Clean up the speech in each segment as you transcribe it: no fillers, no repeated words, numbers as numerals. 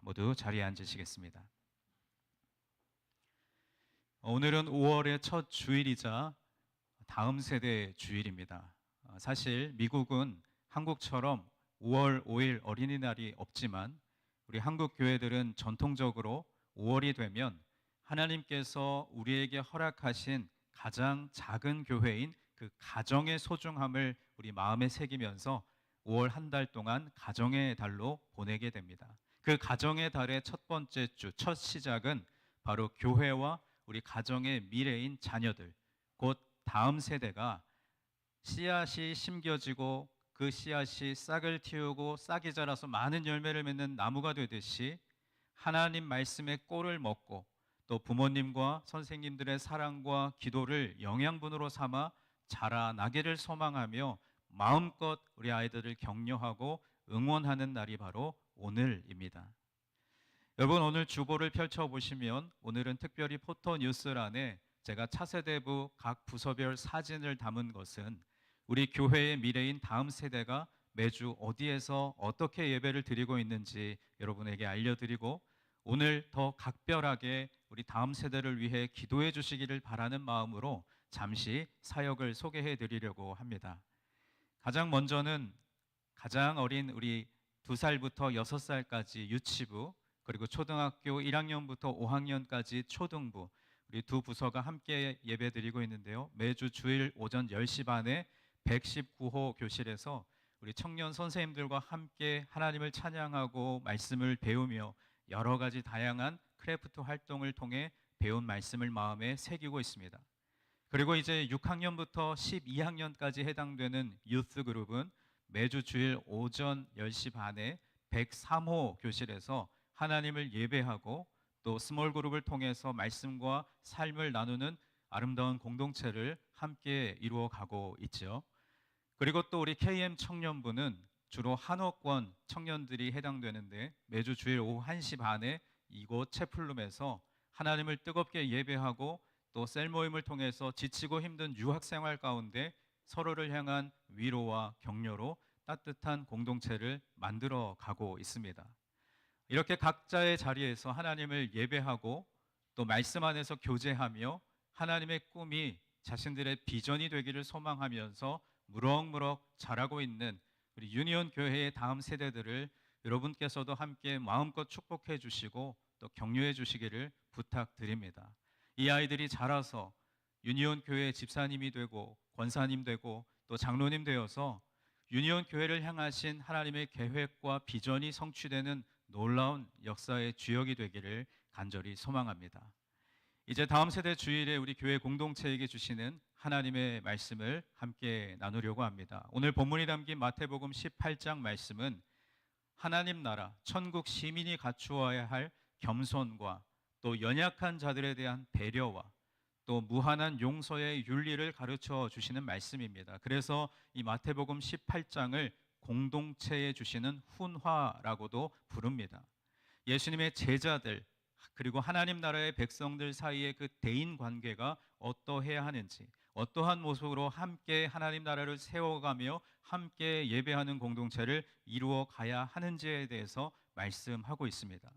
모두 자리에 앉으시겠습니다. 오늘은 5월의 첫 주일이자 다음 세대 주일입니다. 사실 미국은 한국처럼 5월 5일 어린이날이 없지만 우리 한국 교회들은 전통적으로 5월이 되면 하나님께서 우리에게 허락하신 가장 작은 교회인 그 가정의 소중함을 우리 마음에 새기면서 5월 한 달 동안 가정의 달로 보내게 됩니다. 그 가정의 달의 첫 번째 주, 첫 시작은 바로 교회와 우리 가정의 미래인 자녀들, 곧 다음 세대가 씨앗이 심겨지고 그 씨앗이 싹을 틔우고 싹이 자라서 많은 열매를 맺는 나무가 되듯이 하나님 말씀의 꼴을 먹고 또 부모님과 선생님들의 사랑과 기도를 영양분으로 삼아 자라나기를 소망하며 마음껏 우리 아이들을 격려하고 응원하는 날이 바로 오늘입니다. 여러분, 오늘 주보를 펼쳐보시면 오늘은 특별히 포토 뉴스란에 제가 차세대부 각 부서별 사진을 담은 것은 우리 교회의 미래인 다음 세대가 매주 어디에서 어떻게 예배를 드리고 있는지 여러분에게 알려드리고 오늘 더 각별하게 우리 다음 세대를 위해 기도해 주시기를 바라는 마음으로 잠시 사역을 소개해 드리려고 합니다. 가장 먼저는 가장 어린 우리 2살부터 6살까지 유치부, 그리고 초등학교 1학년부터 5학년까지 초등부, 우리 두 부서가 함께 예배 드리고 있는데요. 매주 주일 오전 10시 반에 119호 교실에서 우리 청년 선생님들과 함께 하나님을 찬양하고 말씀을 배우며 여러 가지 다양한 크래프트 활동을 통해 배운 말씀을 마음에 새기고 있습니다. 그리고 이제 6학년부터 12학년까지 해당되는 유스 그룹은 매주 주일 오전 10시 반에 103호 교실에서 하나님을 예배하고 또 스몰 그룹을 통해서 말씀과 삶을 나누는 아름다운 공동체를 함께 이루어 가고 있죠. 그리고 또 우리 KM 청년부는 주로 한옥권 청년들이 해당되는데 매주 주일 오후 1시 반에 이곳 채플룸에서 하나님을 뜨겁게 예배하고 또 셀 모임을 통해서 지치고 힘든 유학생활 가운데 서로를 향한 위로와 격려로 따뜻한 공동체를 만들어 가고 있습니다. 이렇게 각자의 자리에서 하나님을 예배하고 또 말씀 안에서 교제하며 하나님의 꿈이 자신들의 비전이 되기를 소망하면서 무럭무럭 자라고 있는 우리 유니온 교회의 다음 세대들을 여러분께서도 함께 마음껏 축복해 주시고 또 격려해 주시기를 부탁드립니다. 이 아이들이 자라서 유니온 교회의 집사님이 되고 권사님 되고 또 장로님 되어서 유니온 교회를 향하신 하나님의 계획과 비전이 성취되는 놀라운 역사의 주역이 되기를 간절히 소망합니다. 이제 다음 세대 주일에 우리 교회 공동체에게 주시는 하나님의 말씀을 함께 나누려고 합니다. 오늘 본문이 담긴 마태복음 18장 말씀은 하나님 나라, 천국 시민이 갖추어야 할 겸손과 또 연약한 자들에 대한 배려와 또 무한한 용서의 윤리를 가르쳐 주시는 말씀입니다. 그래서 이 마태복음 18장을 공동체에 주시는 훈화라고도 부릅니다. 예수님의 제자들 그리고 하나님 나라의 백성들 사이의 그 대인 관계가 어떠해야 하는지, 어떠한 모습으로 함께 하나님 나라를 세워가며 함께 예배하는 공동체를 이루어 가야 하는지에 대해서 말씀하고 있습니다.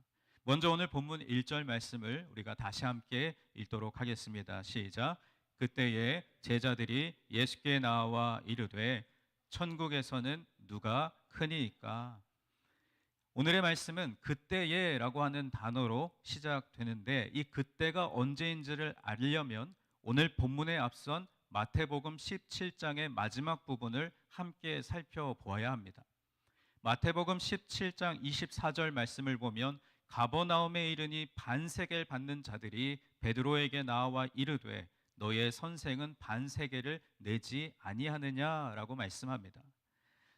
먼저 오늘 본문 1절 말씀을 우리가 다시 함께 읽도록 하겠습니다. 시작. 그때에 제자들이 예수께 나와 이르되 천국에서는 누가 크니이까? 오늘의 말씀은 그때에라고 하는 단어로 시작되는데 이 그때가 언제인지를 알려면 오늘 본문에 앞선 마태복음 17장의 마지막 부분을 함께 살펴보아야 합니다. 마태복음 17장 24절 말씀을 보면 가버나움에 이르니 반세겔 받는 자들이 베드로에게 나와 이르되 너의 선생은 반세겔을 내지 아니하느냐라고 말씀합니다.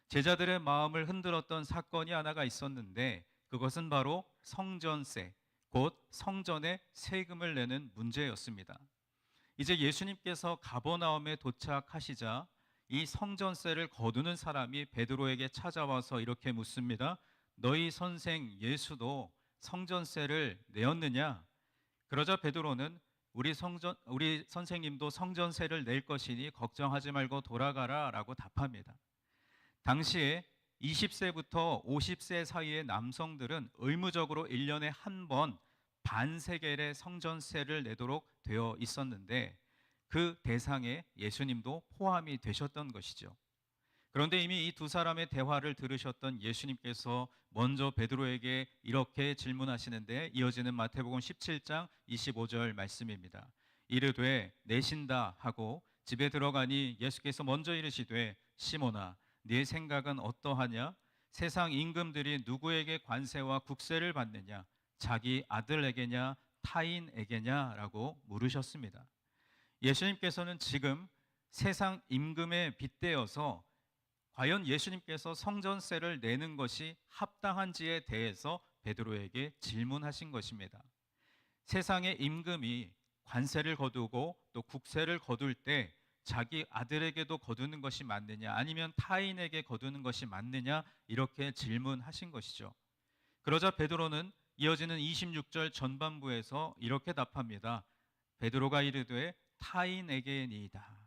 제자들의 마음을 흔들었던 사건이 하나가 있었는데 그것은 바로 성전세, 곧 성전에 세금을 내는 문제였습니다. 이제 예수님께서 가버나움에 도착하시자 이 성전세를 거두는 사람이 베드로에게 찾아와서 이렇게 묻습니다. 너희 선생 예수도 성전세를 내었느냐? 그러자 베드로는 우리 선생님도 성전세를 낼 것이니 걱정하지 말고 돌아가라 라고 답합니다. 당시에 20세부터 50세 사이의 남성들은 의무적으로 1년에 한 번 반세겔의 성전세를 내도록 되어 있었는데 그 대상에 예수님도 포함이 되셨던 것이죠. 그런데 이미 이 두 사람의 대화를 들으셨던 예수님께서 먼저 베드로에게 이렇게 질문하시는데, 이어지는 마태복음 17장 25절 말씀입니다. 이르되 내신다 하고 집에 들어가니 예수께서 먼저 이르시되 시몬아 네 생각은 어떠하냐? 세상 임금들이 누구에게 관세와 국세를 받느냐? 자기 아들에게냐 타인에게냐라고 물으셨습니다. 예수님께서는 지금 세상 임금에 빗대어서 과연 예수님께서 성전세를 내는 것이 합당한지에 대해서 베드로에게 질문하신 것입니다. 세상의 임금이 관세를 거두고 또 국세를 거둘 때 자기 아들에게도 거두는 것이 맞느냐, 아니면 타인에게 거두는 것이 맞느냐, 이렇게 질문하신 것이죠. 그러자 베드로는 이어지는 26절 전반부에서 이렇게 답합니다. 베드로가 이르되 타인에게니이다.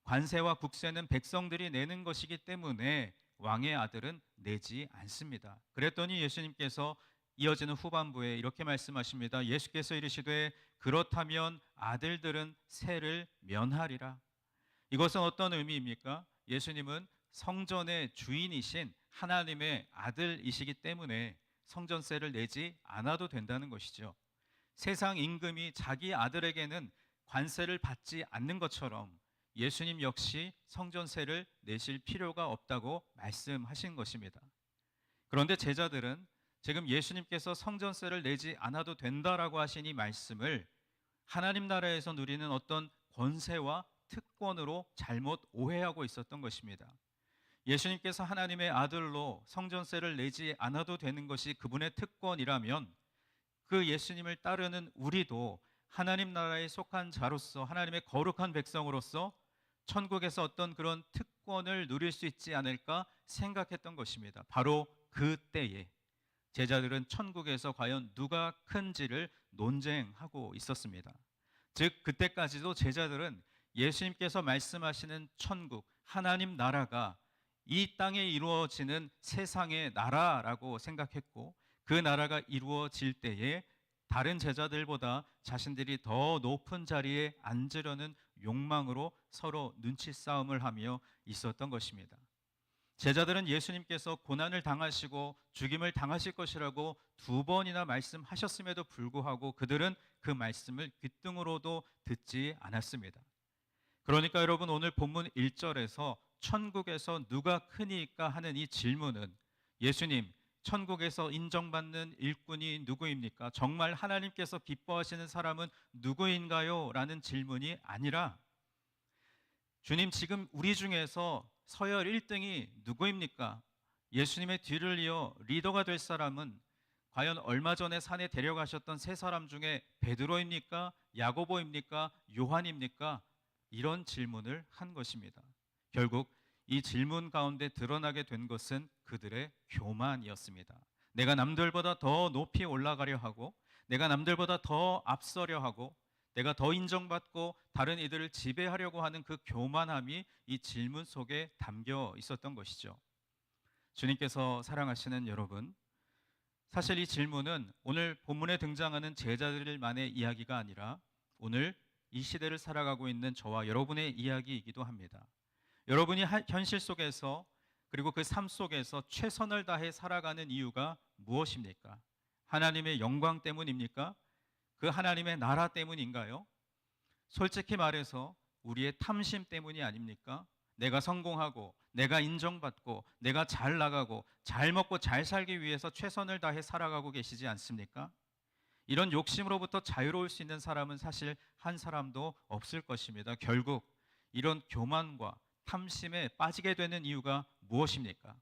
관세와 국세는 백성들이 내는 것이기 때문에 왕의 아들은 내지 않습니다. 그랬더니 예수님께서 이어지는 후반부에 이렇게 말씀하십니다. 예수께서 이르시되 그렇다면 아들들은 세를 면하리라. 이것은 어떤 의미입니까? 예수님은 성전의 주인이신 하나님의 아들이시기 때문에 성전세를 내지 않아도 된다는 것이죠. 세상 임금이 자기 아들에게는 관세를 받지 않는 것처럼 예수님 역시 성전세를 내실 필요가 없다고 말씀하신 것입니다. 그런데 제자들은 지금 예수님께서 성전세를 내지 않아도 된다라고 하신 이 말씀을 하나님 나라에서 누리는 어떤 권세와 특권으로 잘못 오해하고 있었던 것입니다. 예수님께서 하나님의 아들로 성전세를 내지 않아도 되는 것이 그분의 특권이라면 그 예수님을 따르는 우리도 하나님 나라에 속한 자로서, 하나님의 거룩한 백성으로서 천국에서 어떤 그런 특권을 누릴 수 있지 않을까 생각했던 것입니다. 바로 그때에 제자들은 천국에서 과연 누가 큰지를 논쟁하고 있었습니다. 즉 그때까지도 제자들은 예수님께서 말씀하시는 천국, 하나님 나라가 이 땅에 이루어지는 세상의 나라라고 생각했고, 그 나라가 이루어질 때에 다른 제자들보다 자신들이 더 높은 자리에 앉으려는 욕망으로 서로 눈치 싸움을 하며 있었던 것입니다. 제자들은 예수님께서 고난을 당하시고 죽임을 당하실 것이라고 두 번이나 말씀하셨음에도 불구하고 그들은 그 말씀을 귓등으로도 듣지 않았습니다. 그러니까 여러분, 오늘 본문 1절에서 천국에서 누가 크니까 하는 이 질문은 예수님, 천국에서 인정받는 일꾼이 누구입니까? 정말 하나님께서 기뻐하시는 사람은 누구인가요? 라는 질문이 아니라 주님, 지금 우리 중에서 서열 1등이 누구입니까? 예수님의 뒤를 이어 리더가 될 사람은 과연 얼마 전에 산에 데려가셨던 세 사람 중에 베드로입니까? 야고보입니까? 요한입니까? 이런 질문을 한 것입니다. 결국 이 질문 가운데 드러나게 된 것은 그들의 교만이었습니다. 내가 남들보다 더 높이 올라가려 하고, 내가 남들보다 더 앞서려 하고, 내가 더 인정받고 다른 이들을 지배하려고 하는 그 교만함이 이 질문 속에 담겨 있었던 것이죠. 주님께서 사랑하시는 여러분, 사실 이 질문은 오늘 본문에 등장하는 제자들만의 이야기가 아니라 오늘 이 시대를 살아가고 있는 저와 여러분의 이야기이기도 합니다. 여러분이 현실 속에서, 그리고 그 삶 속에서 최선을 다해 살아가는 이유가 무엇입니까? 하나님의 영광 때문입니까? 그 하나님의 나라 때문인가요? 솔직히 말해서 우리의 탐심 때문이 아닙니까? 내가 성공하고, 내가 인정받고, 내가 잘 나가고, 잘 먹고 잘 살기 위해서 최선을 다해 살아가고 계시지 않습니까? 이런 욕심으로부터 자유로울 수 있는 사람은 사실 한 사람도 없을 것입니다. 결국 이런 교만과 탐심에 빠지게 되는 이유가 무엇입니까?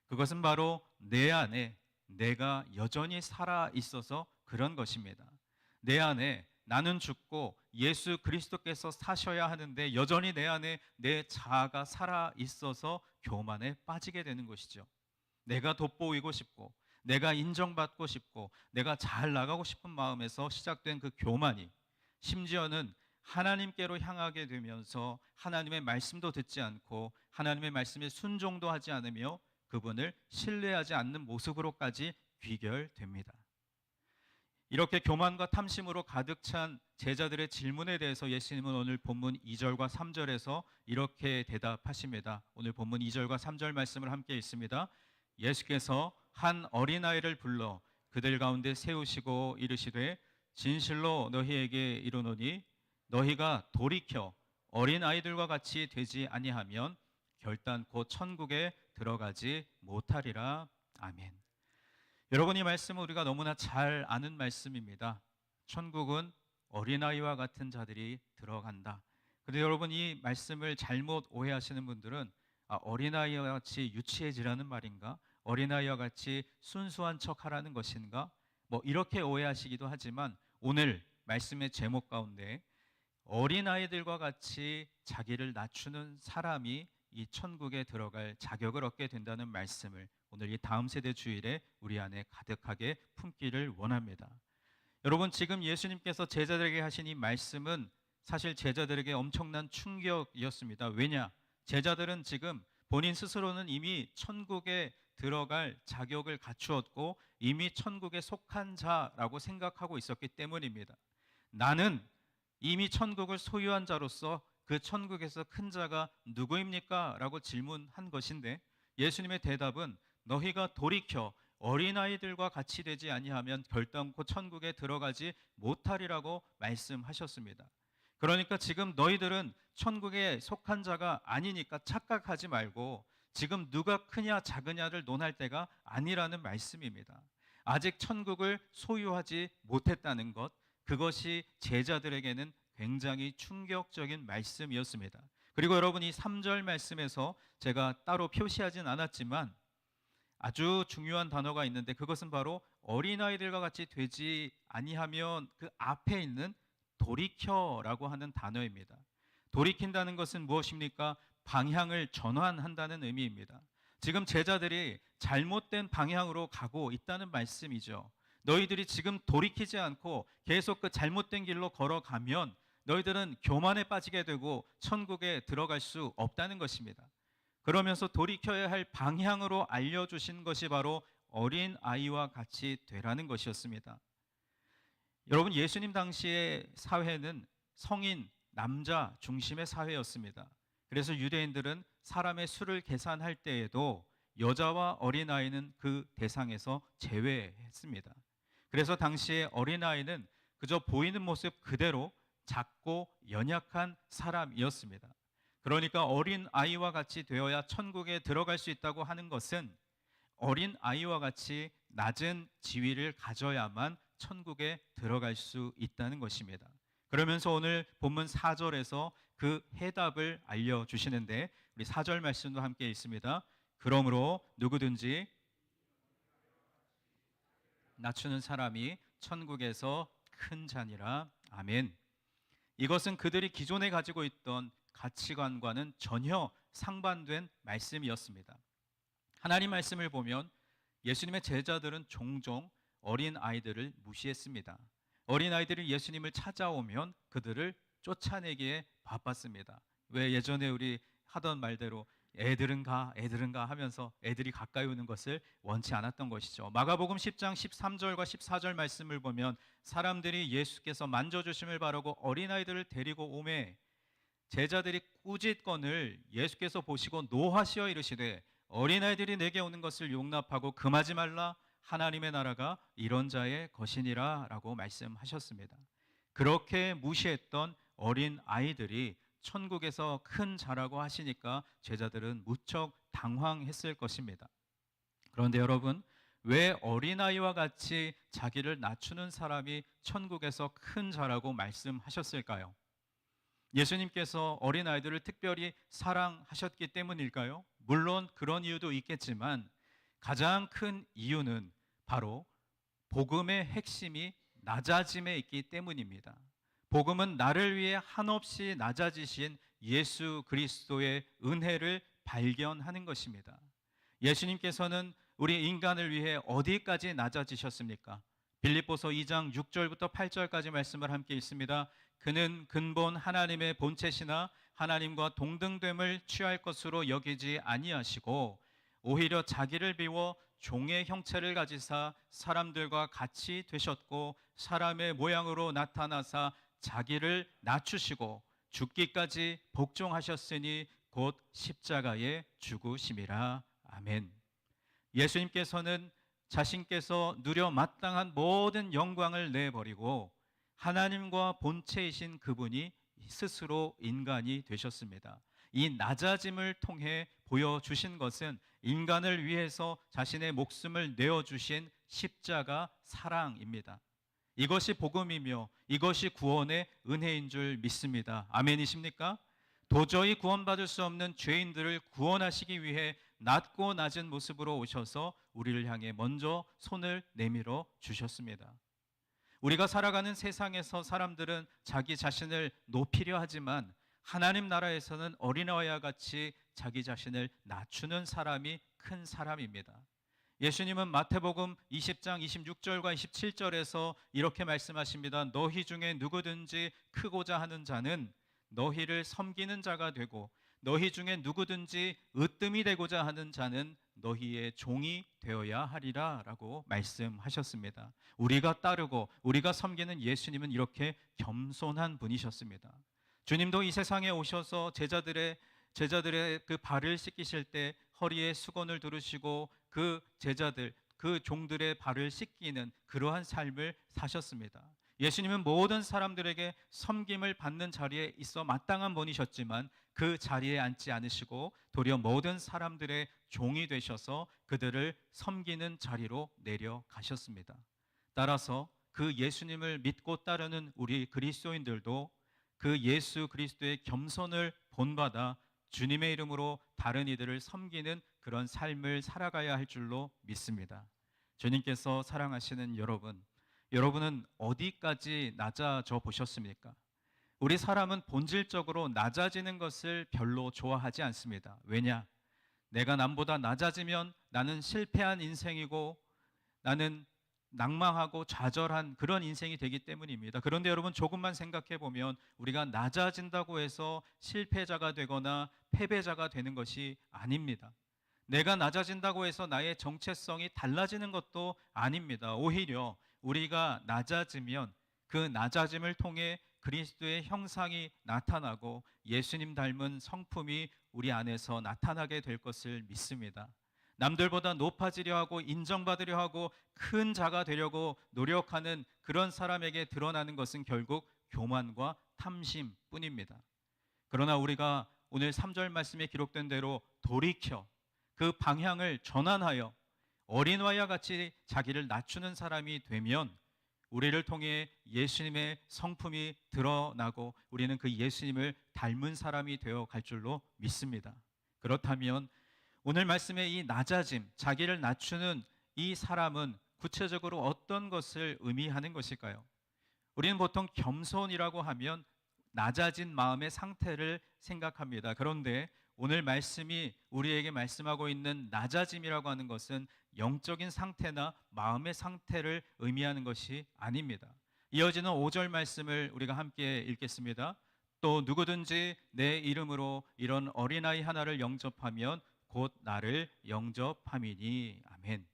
그것은 바로 내 안에 내가 여전히 살아 있어서 그런 것입니다. 내 안에 나는 죽고 예수 그리스도께서 사셔야 하는데 여전히 내 안에 내 자아가 살아 있어서 교만에 빠지게 되는 것이죠. 내가 돋보이고 싶고, 내가 인정받고 싶고, 내가 잘 나가고 싶은 마음에서 시작된 그 교만이 심지어는 하나님께로 향하게 되면서 하나님의 말씀도 듣지 않고 하나님의 말씀에 순종도 하지 않으며 그분을 신뢰하지 않는 모습으로까지 귀결됩니다. 이렇게 교만과 탐심으로 가득 찬 제자들의 질문에 대해서 예수님은 오늘 본문 2절과 3절에서 이렇게 대답하십니다. 오늘 본문 2절과 3절 말씀을 함께 읽습니다. 예수께서 한 어린아이를 불러 그들 가운데 세우시고 이르시되 진실로 너희에게 이르노니 너희가 돌이켜 어린아이들과 같이 되지 아니하면 결단코 천국에 들어가지 못하리라. 아멘. 여러분, 이 말씀은 우리가 너무나 잘 아는 말씀입니다. 천국은 어린아이와 같은 자들이 들어간다. 그런데 여러분, 이 말씀을 잘못 오해하시는 분들은 어린아이와 같이 유치해지라는 말인가? 어린아이와 같이 순수한 척하라는 것인가? 이렇게 오해하시기도 하지만 오늘 말씀의 제목 가운데 어린아이들과 같이 자기를 낮추는 사람이 이 천국에 들어갈 자격을 얻게 된다는 말씀을 오늘 이 다음 세대 주일에 우리 안에 가득하게 품기를 원합니다. 여러분, 지금 예수님께서 제자들에게 하신 이 말씀은 사실 제자들에게 엄청난 충격이었습니다. 왜냐? 제자들은 지금 본인 스스로는 이미 천국에 들어갈 자격을 갖추었고 이미 천국에 속한 자라고 생각하고 있었기 때문입니다. 나는 이미 천국을 소유한 자로서 그 천국에서 큰 자가 누구입니까? 라고 질문한 것인데 예수님의 대답은 너희가 돌이켜 어린아이들과 같이 되지 아니하면 결단코 천국에 들어가지 못하리라고 말씀하셨습니다. 그러니까 지금 너희들은 천국에 속한 자가 아니니까 착각하지 말고 지금 누가 크냐 작으냐를 논할 때가 아니라는 말씀입니다. 아직 천국을 소유하지 못했다는 것, 그것이 제자들에게는 굉장히 충격적인 말씀이었습니다. 그리고 여러분, 이 3절 말씀에서 제가 따로 표시하진 않았지만 아주 중요한 단어가 있는데 그것은 바로 어린아이들과 같이 되지 아니하면 그 앞에 있는 돌이켜라고 하는 단어입니다. 돌이킨다는 것은 무엇입니까? 방향을 전환한다는 의미입니다. 지금 제자들이 잘못된 방향으로 가고 있다는 말씀이죠. 너희들이 지금 돌이키지 않고 계속 그 잘못된 길로 걸어가면 너희들은 교만에 빠지게 되고 천국에 들어갈 수 없다는 것입니다. 그러면서 돌이켜야 할 방향으로 알려주신 것이 바로 어린 아이와 같이 되라는 것이었습니다. 여러분, 예수님 당시의 사회는 성인, 남자 중심의 사회였습니다. 그래서 유대인들은 사람의 수를 계산할 때에도 여자와 어린아이는 그 대상에서 제외했습니다. 그래서 당시의 어린아이는 그저 보이는 모습 그대로 작고 연약한 사람이었습니다. 그러니까 어린 아이와 같이 되어야 천국에 들어갈 수 있다고 하는 것은 어린 아이와 같이 낮은 지위를 가져야만 천국에 들어갈 수 있다는 것입니다. 그러면서 오늘 본문 4절에서 그 해답을 알려주시는데 우리 4절 말씀도 함께 있습니다. 그러므로 누구든지 낮추는 사람이 천국에서 큰 자니라. 아멘. 이것은 그들이 기존에 가지고 있던 가치관과는 전혀 상반된 말씀이었습니다. 하나님 말씀을 보면 예수님의 제자들은 종종 어린 아이들을 무시했습니다. 어린 아이들이 예수님을 찾아오면 그들을 쫓아내기에 바빴습니다. 왜 예전에 우리 하던 말대로 애들은 가 하면서 애들이 가까이 오는 것을 원치 않았던 것이죠. 마가복음 10장 13절과 14절 말씀을 보면 사람들이 예수께서 만져주심을 바라고 어린아이들을 데리고 오매 제자들이 꾸짖건을 예수께서 보시고 노하시어 이르시되 어린아이들이 내게 오는 것을 용납하고 금하지 말라. 하나님의 나라가 이런 자의 것이니라 라고 말씀하셨습니다. 그렇게 무시했던 어린 아이들이 천국에서 큰 자라고 하시니까 제자들은 무척 당황했을 것입니다. 그런데 여러분, 왜 어린아이와 같이 자기를 낮추는 사람이 천국에서 큰 자라고 말씀하셨을까요? 예수님께서 어린아이들을 특별히 사랑하셨기 때문일까요? 물론 그런 이유도 있겠지만 가장 큰 이유는 바로 복음의 핵심이 낮아짐에 있기 때문입니다. 복음은 나를 위해 한없이 낮아지신 예수 그리스도의 은혜를 발견하는 것입니다. 예수님께서는 우리 인간을 위해 어디까지 낮아지셨습니까? 빌립보서 2장 6절부터 8절까지 말씀을 함께 읽습니다. 그는 근본 하나님의 본체시나 하나님과 동등됨을 취할 것으로 여기지 아니하시고 오히려 자기를 비워 종의 형체를 가지사 사람들과 같이 되셨고 사람의 모양으로 나타나사 자기를 낮추시고 죽기까지 복종하셨으니 곧 십자가에 죽으심이라. 아멘. 예수님께서는 자신께서 누려 마땅한 모든 영광을 내버리고 하나님과 본체이신 그분이 스스로 인간이 되셨습니다. 이 낮아짐을 통해 보여주신 것은 인간을 위해서 자신의 목숨을 내어주신 십자가 사랑입니다. 이것이 복음이며 이것이 구원의 은혜인 줄 믿습니다. 아멘이십니까? 도저히 구원받을 수 없는 죄인들을 구원하시기 위해 낮고 낮은 모습으로 오셔서 우리를 향해 먼저 손을 내밀어 주셨습니다. 우리가 살아가는 세상에서 사람들은 자기 자신을 높이려 하지만 하나님 나라에서는 어린아이와 같이 자기 자신을 낮추는 사람이 큰 사람입니다. 예수님은 마태복음 20장 26절과 27절에서 이렇게 말씀하십니다. 너희 중에 누구든지 크고자 하는 자는 너희를 섬기는 자가 되고 너희 중에 누구든지 으뜸이 되고자 하는 자는 너희의 종이 되어야 하리라 라고 말씀하셨습니다. 우리가 따르고 우리가 섬기는 예수님은 이렇게 겸손한 분이셨습니다. 주님도 이 세상에 오셔서 제자들의 그 발을 씻기실 때 허리에 수건을 두르시고 그 제자들, 그 종들의 발을 씻기는 그러한 삶을 사셨습니다. 예수님은 모든 사람들에게 섬김을 받는 자리에 있어 마땅한 분이셨지만 그 자리에 앉지 않으시고 도리어 모든 사람들의 종이 되셔서 그들을 섬기는 자리로 내려가셨습니다. 따라서 그 예수님을 믿고 따르는 우리 그리스도인들도 그 예수 그리스도의 겸손을 본받아 주님의 이름으로 다른 이들을 섬기는 그런 삶을 살아가야 할 줄로 믿습니다. 주님께서 사랑하시는 여러분은 어디까지 낮아져 보셨습니까? 우리 사람은 본질적으로 낮아지는 것을 별로 좋아하지 않습니다. 왜냐? 내가 남보다 낮아지면 나는 실패한 인생이고 나는 낭망하고 좌절한 그런 인생이 되기 때문입니다. 그런데 여러분 조금만 생각해 보면 우리가 낮아진다고 해서 실패자가 되거나 패배자가 되는 것이 아닙니다. 내가 낮아진다고 해서 나의 정체성이 달라지는 것도 아닙니다. 오히려 우리가 낮아지면 그 낮아짐을 통해 그리스도의 형상이 나타나고 예수님 닮은 성품이 우리 안에서 나타나게 될 것을 믿습니다. 남들보다 높아지려 하고 인정받으려 하고 큰 자가 되려고 노력하는 그런 사람에게 드러나는 것은 결국 교만과 탐심뿐입니다. 그러나 우리가 오늘 3절 말씀에 기록된 대로 돌이켜 그 방향을 전환하여 어린아이와 같이 자기를 낮추는 사람이 되면 우리를 통해 예수님의 성품이 드러나고 우리는 그 예수님을 닮은 사람이 되어 갈 줄로 믿습니다. 그렇다면 오늘 말씀의 이 낮아짐, 자기를 낮추는 이 사람은 구체적으로 어떤 것을 의미하는 것일까요? 우리는 보통 겸손이라고 하면 낮아진 마음의 상태를 생각합니다. 그런데 오늘 말씀이 우리에게 말씀하고 있는 낮아짐이라고 하는 것은 영적인 상태나 마음의 상태를 의미하는 것이 아닙니다. 이어지는 5절 말씀을 우리가 함께 읽겠습니다. 또 누구든지 내 이름으로 이런 어린아이 하나를 영접하면 곧 나를 영접함이니. 아멘.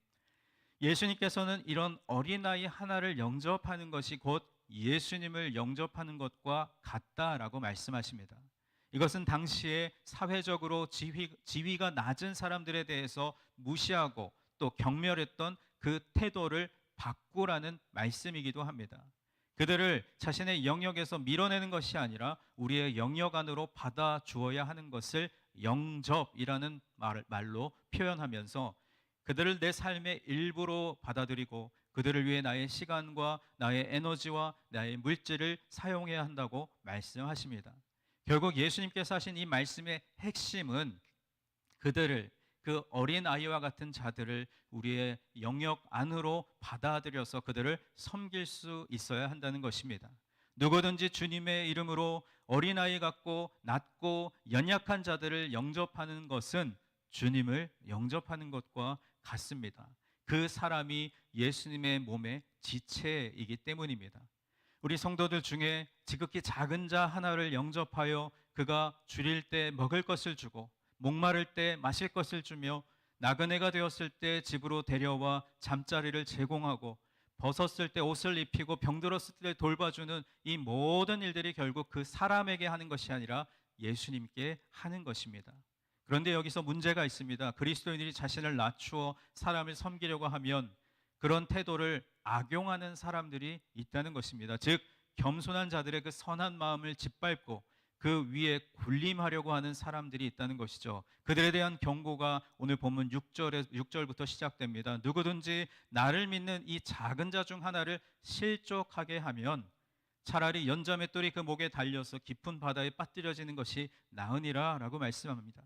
예수님께서는 이런 어린아이 하나를 영접하는 것이 곧 예수님을 영접하는 것과 같다라고 말씀하십니다. 이것은 당시에 사회적으로 지위가 낮은 사람들에 대해서 무시하고 또 경멸했던 그 태도를 바꾸라는 말씀이기도 합니다. 그들을 자신의 영역에서 밀어내는 것이 아니라 우리의 영역 안으로 받아 주어야 하는 것을 영접이라는 말로 표현하면서 그들을 내 삶의 일부로 받아들이고 그들을 위해 나의 시간과 나의 에너지와 나의 물질을 사용해야 한다고 말씀하십니다. 결국 예수님께서 하신 이 말씀의 핵심은 그들을, 그 어린 아이와 같은 자들을 우리의 영역 안으로 받아들여서 그들을 섬길 수 있어야 한다는 것입니다. 누구든지 주님의 이름으로 어린아이 같고 낮고 연약한 자들을 영접하는 것은 주님을 영접하는 것과 같습니다. 그 사람이 예수님의 몸의 지체이기 때문입니다. 우리 성도들 중에 지극히 작은 자 하나를 영접하여 그가 줄일 때 먹을 것을 주고 목마를 때 마실 것을 주며 나그네가 되었을 때 집으로 데려와 잠자리를 제공하고, 벗었을 때 옷을 입히고, 병들었을 때 돌봐주는 이 모든 일들이 결국 그 사람에게 하는 것이 아니라 예수님께 하는 것입니다. 그런데 여기서 문제가 있습니다. 그리스도인들이 자신을 낮추어 사람을 섬기려고 하면 그런 태도를 악용하는 사람들이 있다는 것입니다. 즉, 겸손한 자들의 그 선한 마음을 짓밟고 그 위에 군림하려고 하는 사람들이 있다는 것이죠. 그들에 대한 경고가 오늘 본문 6절부터 시작됩니다. 누구든지 나를 믿는 이 작은 자 중 하나를 실족하게 하면 차라리 연자맷돌이 그 목에 달려서 깊은 바다에 빠뜨려지는 것이 나으니라 라고 말씀합니다.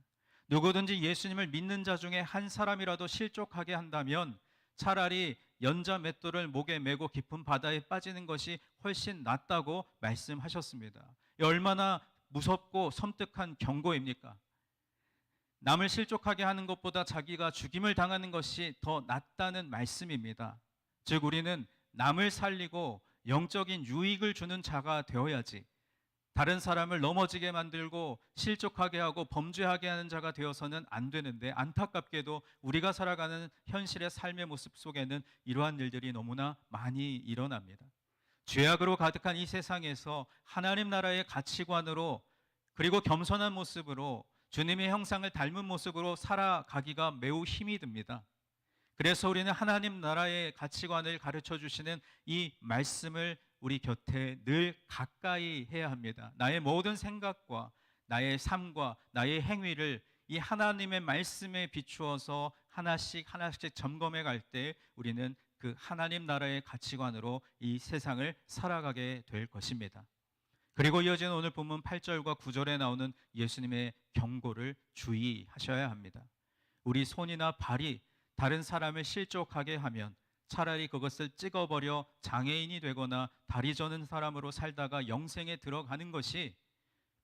누구든지 예수님을 믿는 자 중에 한 사람이라도 실족하게 한다면 차라리 연자맷돌을 목에 메고 깊은 바다에 빠지는 것이 훨씬 낫다고 말씀하셨습니다. 얼마나 무섭고 섬뜩한 경고입니까? 남을 실족하게 하는 것보다 자기가 죽임을 당하는 것이 더 낫다는 말씀입니다. 즉, 우리는 남을 살리고 영적인 유익을 주는 자가 되어야지, 다른 사람을 넘어지게 만들고 실족하게 하고 범죄하게 하는 자가 되어서는 안 되는데, 안타깝게도 우리가 살아가는 현실의 삶의 모습 속에는 이러한 일들이 너무나 많이 일어납니다. 죄악으로 가득한 이 세상에서 하나님 나라의 가치관으로, 그리고 겸손한 모습으로, 주님의 형상을 닮은 모습으로 살아가기가 매우 힘이 듭니다. 그래서 우리는 하나님 나라의 가치관을 가르쳐 주시는 이 말씀을 우리 곁에 늘 가까이 해야 합니다. 나의 모든 생각과 나의 삶과 나의 행위를 이 하나님의 말씀에 비추어서 하나씩 하나씩 점검해 갈 때 우리는 그 하나님 나라의 가치관으로 이 세상을 살아가게 될 것입니다. 그리고 이어지는 오늘 본문 8절과 9절에 나오는 예수님의 경고를 주의하셔야 합니다. 우리 손이나 발이 다른 사람을 실족하게 하면 차라리 그것을 찍어버려 장애인이 되거나 다리 저는 사람으로 살다가 영생에 들어가는 것이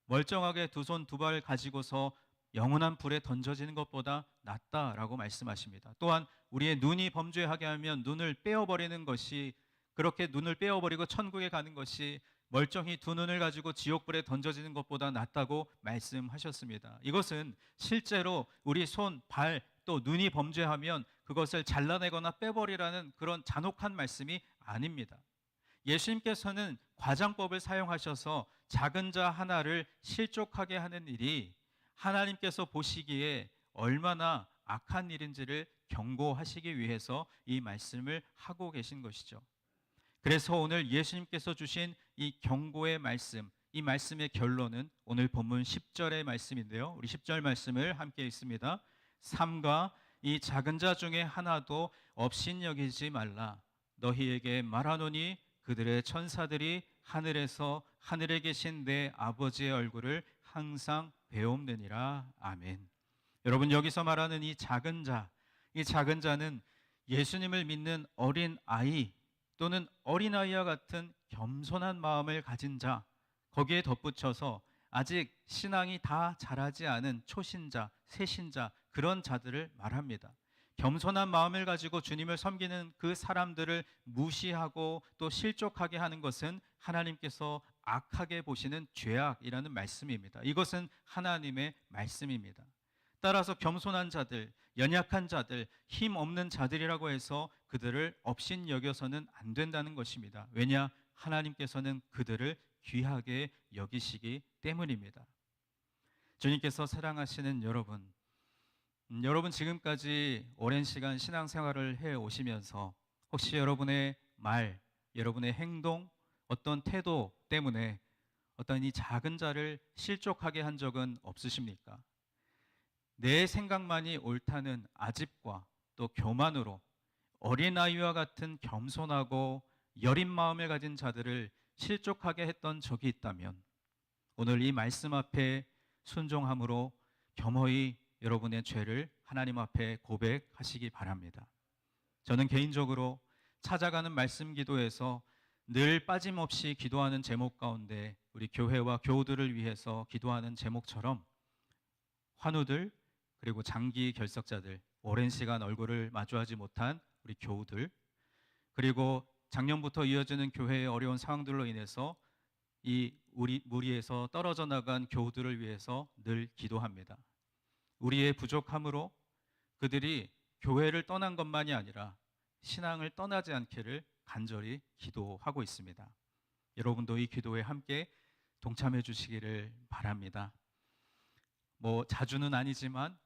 멀쩡하게 두 손 두 발 가지고서 영원한 불에 던져지는 것보다 낫다라고 말씀하십니다. 또한 우리의 눈이 범죄하게 하면 눈을 빼어버리는 것이, 그렇게 눈을 빼어버리고 천국에 가는 것이 멀쩡히 두 눈을 가지고 지옥불에 던져지는 것보다 낫다고 말씀하셨습니다. 이것은 실제로 우리 손, 발, 또 눈이 범죄하면 그것을 잘라내거나 빼버리라는 그런 잔혹한 말씀이 아닙니다. 예수님께서는 과장법을 사용하셔서 작은 자 하나를 실족하게 하는 일이 하나님께서 보시기에 얼마나 악한 일인지를 경고하시기 위해서 이 말씀을 하고 계신 것이죠. 그래서 오늘 예수님께서 주신 이 경고의 말씀, 이 말씀의 결론은 오늘 본문 10절의 말씀인데요. 우리 10절 말씀을 함께 읽습니다. 삼가 이 작은 자 중에 하나도 업신여기지 말라. 너희에게 말하노니 그들의 천사들이 하늘에서 하늘에 계신 내 아버지의 얼굴을 항상 배움느니라. 아멘. 여러분, 여기서 말하는 이 작은 자, 이 작은 자는 예수님을 믿는 어린 아이 또는 어린아이와 같은 겸손한 마음을 가진 자, 거기에 덧붙여서 아직 신앙이 다 자라지 않은 초신자, 새신자, 그런 자들을 말합니다. 겸손한 마음을 가지고 주님을 섬기는 그 사람들을 무시하고 또 실족하게 하는 것은 하나님께서 악하게 보시는 죄악이라는 말씀입니다. 이것은 하나님의 말씀입니다. 따라서 겸손한 자들, 연약한 자들, 힘 없는 자들이라고 해서 그들을 업신 여겨서는 안 된다는 것입니다. 왜냐? 하나님께서는 그들을 귀하게 여기시기 때문입니다. 주님께서 사랑하시는 여러분, 여러분 지금까지 오랜 시간 신앙생활을 해 오시면서 혹시 여러분의 말, 여러분의 행동, 어떤 태도 때문에 어떤 이 작은 자를 실족하게 한 적은 없으십니까? 내 생각만이 옳다는 아집과 또 교만으로 어린아이와 같은 겸손하고 여린 마음을 가진 자들을 실족하게 했던 적이 있다면 오늘 이 말씀 앞에 순종함으로 겸허히 여러분의 죄를 하나님 앞에 고백하시기 바랍니다. 저는 개인적으로 찾아가는 말씀 기도에서 늘 빠짐없이 기도하는 제목 가운데 우리 교회와 교우들을 위해서 기도하는 제목처럼 환우들, 그리고 장기 결석자들, 오랜 시간 얼굴을 마주하지 못한 우리 교우들, 그리고 작년부터 이어지는 교회의 어려운 상황들로 인해서 이 우리 무리에서 떨어져 나간 교우들을 위해서 늘 기도합니다. 우리의 부족함으로 그들이 교회를 떠난 것만이 아니라 신앙을 떠나지 않기를 간절히 기도하고 있습니다. 여러분도 이 기도에 함께 동참해 주시기를 바랍니다. 뭐 자주는 아니지만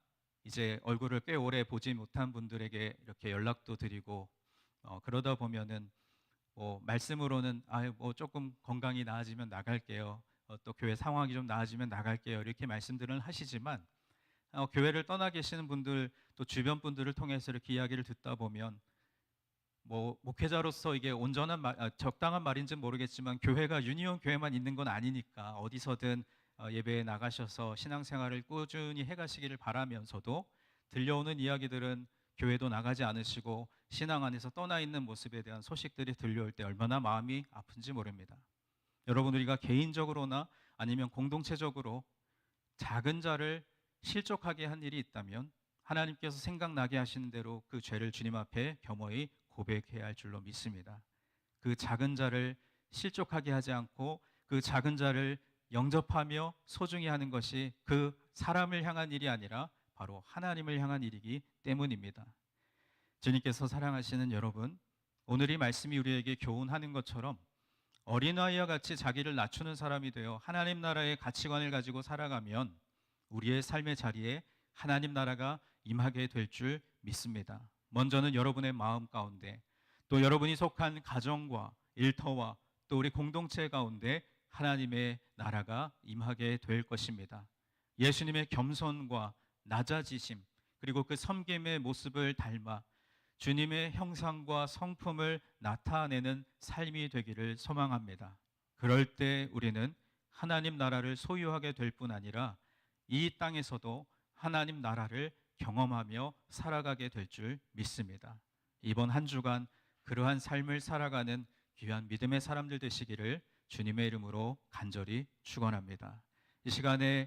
이제 얼굴을 꽤 오래 보지 못한 분들에게 이렇게 연락도 드리고 그러다 보면은 뭐 말씀으로는 뭐 조금 건강이 나아지면 나갈게요. 또 교회 상황이 좀 나아지면 나갈게요. 이렇게 말씀들은 하시지만 교회를 떠나 계시는 분들 또 주변 분들을 통해서 이렇게 이야기를 듣다 보면 뭐 목회자로서 이게 적당한 말인지 는 모르겠지만 교회가 유니온 교회만 있는 건 아니니까 어디서든 예배에 나가셔서 신앙생활을 꾸준히 해가시기를 바라면서도 들려오는 이야기들은 교회도 나가지 않으시고 신앙 안에서 떠나 있는 모습에 대한 소식들이 들려올 때 얼마나 마음이 아픈지 모릅니다. 여러분, 우리가 개인적으로나 아니면 공동체적으로 작은 자를 실족하게 한 일이 있다면 하나님께서 생각나게 하시는 대로 그 죄를 주님 앞에 겸허히 고백해야 할 줄로 믿습니다. 그 작은 자를 실족하게 하지 않고 그 작은 자를 영접하며 소중히 하는 것이 그 사람을 향한 일이 아니라 바로 하나님을 향한 일이기 때문입니다. 주님께서 사랑하시는 여러분, 오늘 이 말씀이 우리에게 교훈하는 것처럼 어린아이와 같이 자기를 낮추는 사람이 되어 하나님 나라의 가치관을 가지고 살아가면 우리의 삶의 자리에 하나님 나라가 임하게 될 줄 믿습니다. 먼저는 여러분의 마음 가운데, 또 여러분이 속한 가정과 일터와 또 우리 공동체 가운데 하나님의 나라가 임하게 될 것입니다. 예수님의 겸손과 낮아지심, 그리고 그 섬김의 모습을 닮아 주님의 형상과 성품을 나타내는 삶이 되기를 소망합니다. 그럴 때 우리는 하나님 나라를 소유하게 될 뿐 아니라 이 땅에서도 하나님 나라를 경험하며 살아가게 될 줄 믿습니다. 이번 한 주간 그러한 삶을 살아가는 귀한 믿음의 사람들 되시기를 주님의 이름으로 간절히 축원합니다. 이 시간에